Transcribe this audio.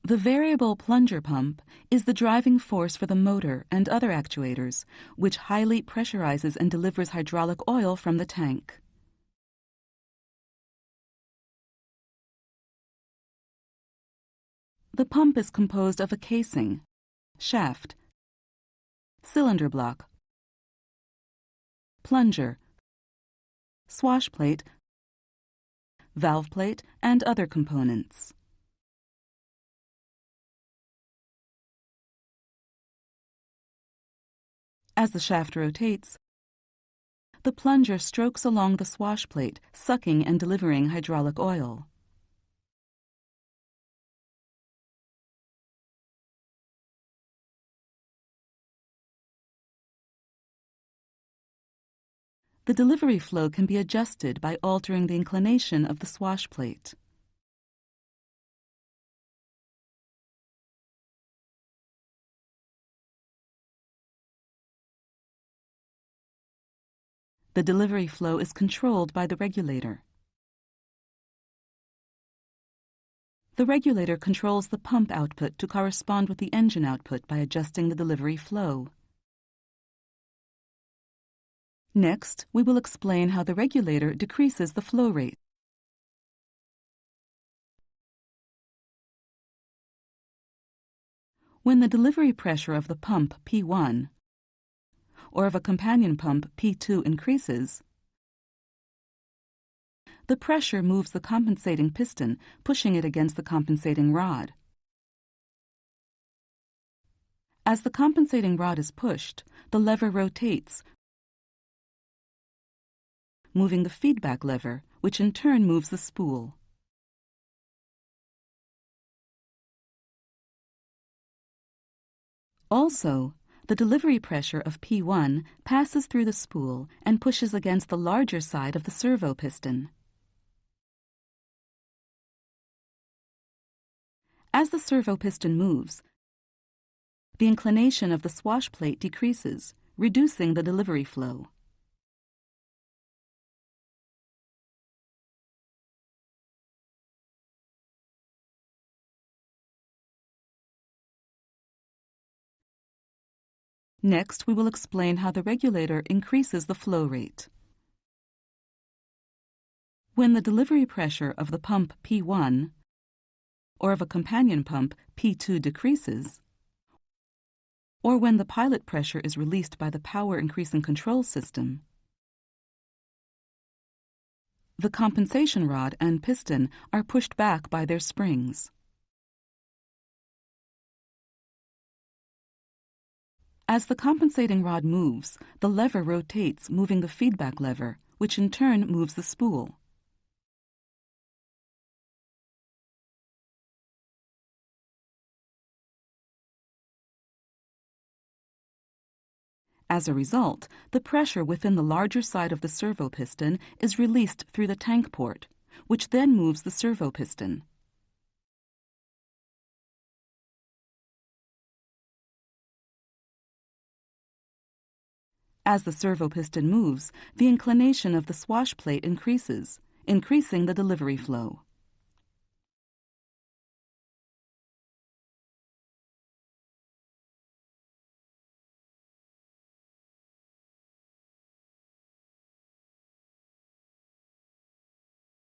The variable plunger pump is the driving force for the motor and other actuators, which highly pressurizes and delivers hydraulic oil from the tank. The pump is composed of a casing, shaft, cylinder block, plunger, swash plate, valve plate, and other components. As the shaft rotates, the plunger strokes along the swash plate, sucking and delivering hydraulic oil. The delivery flow can be adjusted by altering the inclination of the swash plate. The delivery flow is controlled by the regulator. The regulator controls the pump output to correspond with the engine output by adjusting the delivery flow. Next, we will explain how the regulator decreases the flow rate. When the delivery pressure of the pump P1 or of a companion pump P2 increases, the pressure moves the compensating piston, pushing it against the compensating rod. As the compensating rod is pushed, the lever rotates, moving the feedback lever, which in turn moves the spool. Also, the delivery pressure of P1 passes through the spool and pushes against the larger side of the servo piston. As the servo piston moves, the inclination of the swash plate decreases, reducing the delivery flow. Next, we will explain how the regulator increases the flow rate. When the delivery pressure of the pump P1 or of a companion pump P2 decreases, or when the pilot pressure is released by the power increasing control system, the compensation rod and piston are pushed back by their springs. As the compensating rod moves, the lever rotates, moving the feedback lever, which in turn moves the spool. As a result, the pressure within the larger side of the servo piston is released through the tank port, which then moves the servo piston. As the servo piston moves, the inclination of the swash plate increases, increasing the delivery flow.